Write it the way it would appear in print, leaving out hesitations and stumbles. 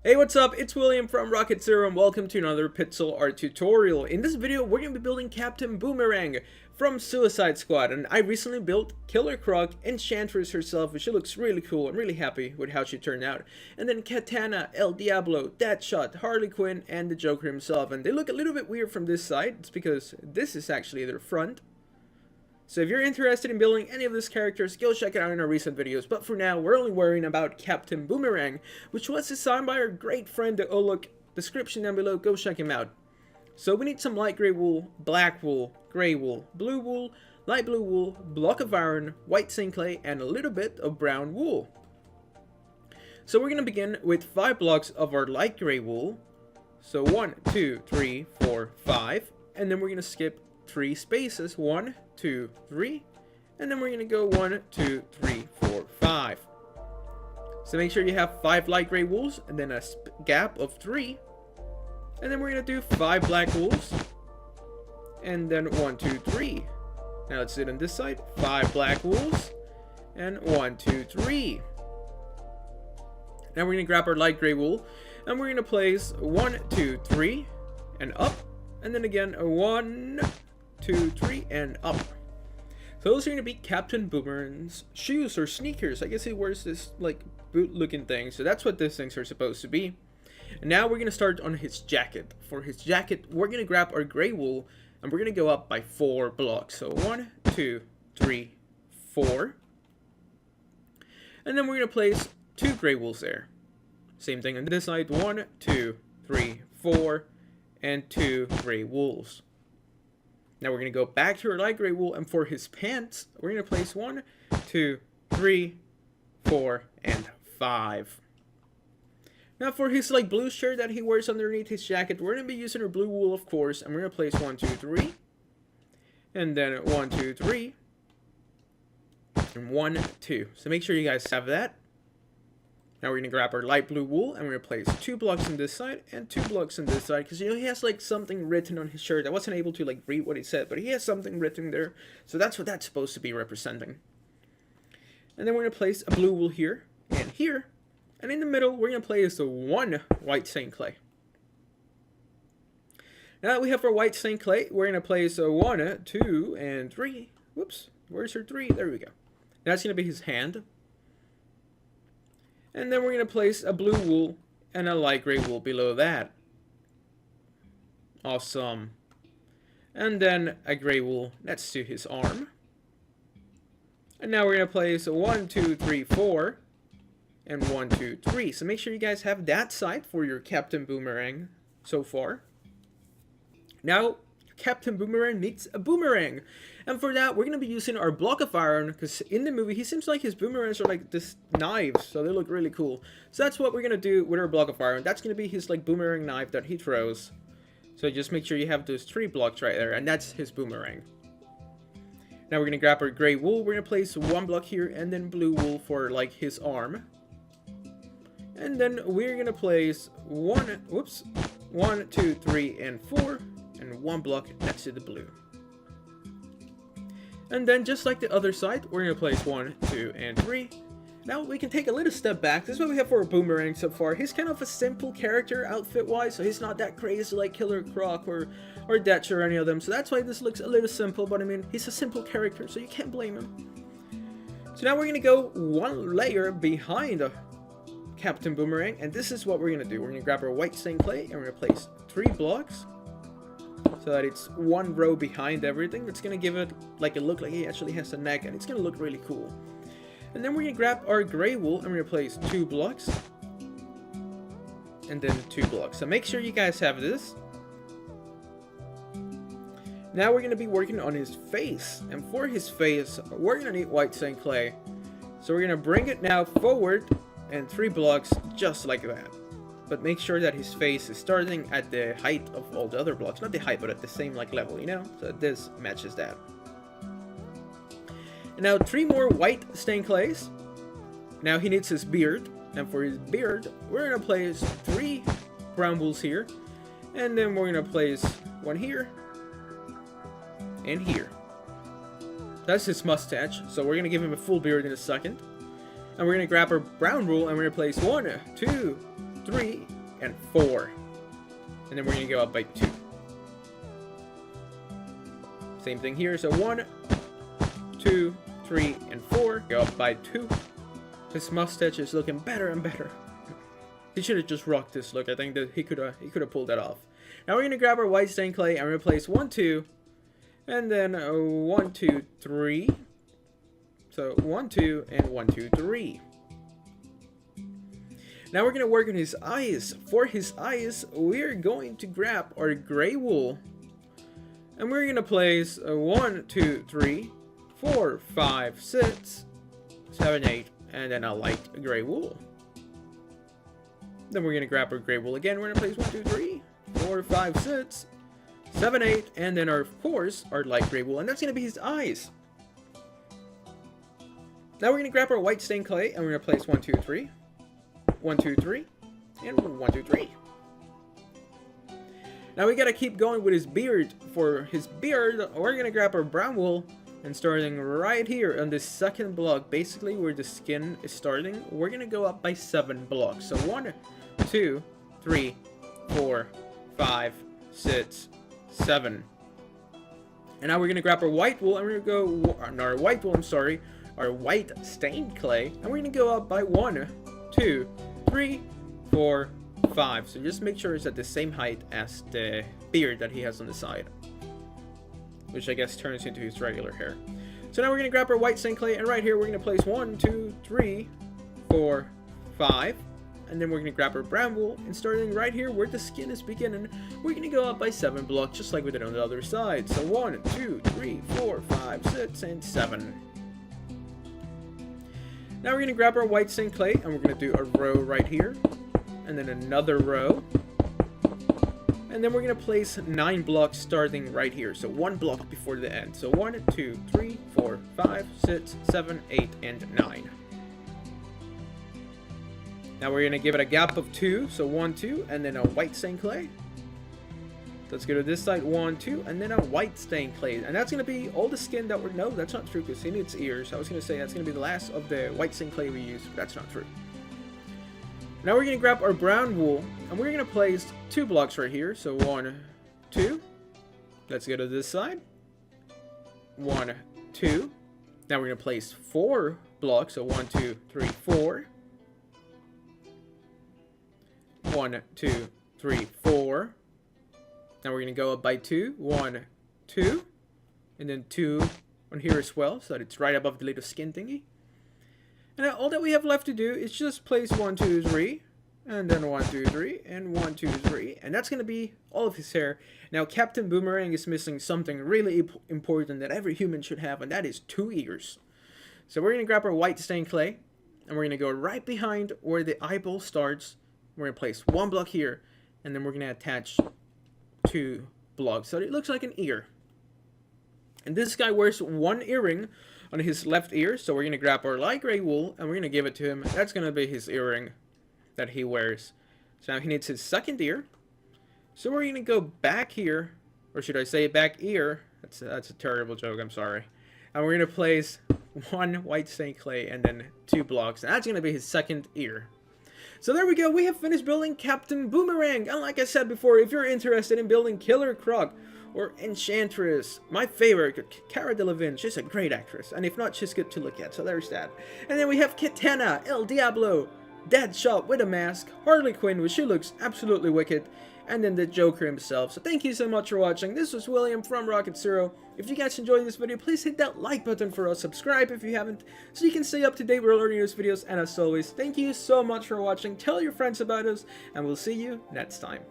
Hey, what's up? It's William from Rocket Zero and welcome to another pixel art tutorial. In this video, we're going to be building Captain Boomerang from Suicide Squad, and I recently built Killer Croc, Enchantress herself, which she looks really cool. I'm really happy with how she turned out. And then Katana El Diablo, Deadshot, Harley Quinn, and the Joker himself. And they look a little bit weird from this side. It's because this is actually their front. So if you're interested in building any of these characters, go check it out in our recent videos. But for now, we're only worrying about Captain Boomerang, which was designed by our great friend, oh look, description down below, go check him out. So we need some light gray wool, black wool, gray wool, blue wool, light blue wool, block of iron, white sand clay, and a little bit of brown wool. So we're going to begin with 5 blocks of our light gray wool. So 1, 2, 3, 4, 5. And then we're going to skip 3 spaces, 1, 2, 3, and then we're gonna go 1, 2, 3, 4, 5. So make sure you have 5 light gray wools and then a gap of 3, and then we're gonna do 5 black wools and then 1, 2, 3. Now let's do it on this side, 5 black wools and 1, 2, 3. Now we're gonna grab our light gray wool and we're gonna place 1, 2, 3 and up, and then again 1, 2, 3, and up. So those are going to be Captain Boomerang's shoes or sneakers. I guess he wears this like boot looking thing. So that's what these things are supposed to be. And now we're going to start on his jacket. For his jacket, we're going to grab our gray wool and we're going to go up by 4 blocks. So 1, 2, 3, 4. And then we're going to place 2 gray wools there. Same thing on this side. 1, 2, 3, 4, and 2 gray wools. Now we're going to go back to our light gray wool, and for his pants, we're going to place 1, 2, 3, 4, and 5. Now for his like blue shirt that he wears underneath his jacket, we're going to be using our blue wool, of course, and we're going to place 1, 2, 3, and then 1, 2, 3, and 1, 2. So make sure you guys have that. Now we're going to grab our light blue wool and we're going to place 2 blocks on this side and 2 blocks on this side, because you know he has like something written on his shirt. I wasn't able to like read what he said, but he has something written there. So that's what that's supposed to be representing. And then we're going to place a blue wool here and here. And in the middle we're going to place the 1 white sand clay. Now that we have our white sand clay, we're going to place a 1, 2, and 3. Whoops, where's our 3? There we go. That's going to be his hand. And then we're going to place a blue wool and a light gray wool below that. Awesome. And then a gray wool next to his arm. And now we're going to place a 1, 2, 3, 4. And 1, 2, 3. So make sure you guys have that side for your Captain Boomerang so far. Now, Captain Boomerang needs a boomerang. And for that, we're going to be using our block of iron, because in the movie, he seems like his boomerangs are like this knives, so they look really cool. So that's what we're going to do with our block of iron. That's going to be his like boomerang knife that he throws. So just make sure you have those 3 blocks right there, and that's his boomerang. Now we're going to grab our gray wool. We're going to place 1 block here, and then blue wool for like his arm. And then we're going to place 1, 2, 3, and 4. And 1 block next to the blue. And then just like the other side, we're going to place 1, 2, and 3. Now we can take a little step back. This is what we have for our Boomerang so far. He's kind of a simple character outfit-wise, so he's not that crazy like Killer Croc or Deadshot or any of them. So that's why this looks a little simple, but I mean, he's a simple character, so you can't blame him. So now we're going to go 1 layer behind Captain Boomerang, and this is what we're going to do. We're going to grab our white sand clay, and we're going to place 3 blocks. So that it's 1 row behind everything. It's going to give it like a look like he actually has a neck, and it's going to look really cool. And then we're going to grab our gray wool and we're going to place 2 blocks. And then 2 blocks. So make sure you guys have this. Now we're going to be working on his face. And for his face, we're going to need white sand clay. So we're going to bring it now forward and 3 blocks just like that. But make sure that his face is starting at the height of all the other blocks. Not the height, but at the same like level, you know? So this matches that. And now 3 more white sand clays. Now he needs his beard. And for his beard, we're going to place 3 brown wools here. And then we're going to place 1 here. And here. That's his mustache. So we're going to give him a full beard in a second. And we're going to grab our brown wool and we're going to place 1, 2, 3, and 4. And then we're going to go up by 2. Same thing here. So 1, 2, 3, and 4. Go up by 2. His mustache is looking better and better. He should have just rocked this look. I think that he could have pulled that off. Now we're going to grab our white stained clay and replace 1, 2. And then 1, 2, 3. So 1, 2, and 1, 2, 3. Now we're going to work on his eyes. For his eyes, we're going to grab our gray wool. And we're going to place 1, 2, 3, 4, 5, 6, 7, 8. And then a light gray wool. Then we're going to grab our gray wool again. We're going to place 1, 2, 3, 4, 5, 6, 7, 8. And then, of course, our light gray wool. And that's going to be his eyes. Now we're going to grab our white stained clay. And we're going to place 1, 2, 3. 1, 2, 3, and 1, 2, 3. Now we gotta keep going with his beard. For his beard, we're gonna grab our brown wool and starting right here on this second block, basically where the skin is starting, we're gonna go up by 7 blocks. So 1, 2, 3, 4, 5, 6, 7. And now we're gonna grab our white wool and we're gonna go, no, our white wool, I'm sorry, our white stained clay, and we're gonna go up by 1, 2, 3, 4, 5. So just make sure it's at the same height as the beard that he has on the side, which I guess turns into his regular hair. So now we're going to grab our white stained clay, and right here we're going to place 1, 2, 3, 4, 5. And then we're going to grab our brown wool, and starting right here where the skin is beginning, we're going to go up by 7 blocks just like we did on the other side. So 1, 2, 3, 4, 5, 6, and 7. Now we're going to grab our white stained clay and we're going to do a row right here. And then another row. And then we're going to place 9 blocks starting right here. So 1 block before the end. So 1, 2, 3, 4, 5, 6, 7, 8, and 9. Now we're going to give it a gap of 2. So 1, 2, and then a white stained clay. Let's go to this side, 1, 2, and then a white stained clay. And that's going to be all the skin that we're... No, that's not true, because he needs ears. I was going to say that's going to be the last of the white stained clay we use, but that's not true. Now we're going to grab our brown wool, and we're going to place 2 blocks right here. So 1, 2. Let's go to this side. 1, 2. Now we're going to place 4 blocks. So 1, 2, 3, 4. 1, 2, 3, 4. Now we're going to go up by 2. 1, 2. And then 2 on here as well, so that it's right above the little skin thingy. And now all that we have left to do is just place 1, 2, 3. And then 1, 2, 3. And 1, 2, 3. And that's going to be all of his hair. Now Captain Boomerang is missing something really important that every human should have, and that is 2 ears. So we're going to grab our white stained clay. And we're going to go right behind where the eyeball starts. We're going to place 1 block here. And then we're going to attach 2 blocks so it looks like an ear. And this guy wears 1 earring on his left ear, so we're going to grab our light gray wool and we're going to give it to him. That's going to be his earring that he wears. So now he needs his second ear. So we're going to go back here, or should I say back ear? That's a terrible joke, I'm sorry. And we're going to place 1 white stained clay and then 2 blocks. And that's going to be his second ear. So there we go, we have finished building Captain Boomerang. And like I said before, if you're interested in building Killer Croc or Enchantress, my favorite, Cara Delevingne, she's a great actress. And if not, she's good to look at, so there's that. And then we have Katana El Diablo, Deadshot with a mask, Harley Quinn, which she looks absolutely wicked, and then the Joker himself. So thank you so much for watching. This was William from Rocket Zero. If you guys enjoyed this video, please hit that like button for us, subscribe if you haven't, so you can stay up to date with all our newest videos. And as always, thank you so much for watching, tell your friends about us, and we'll see you next time.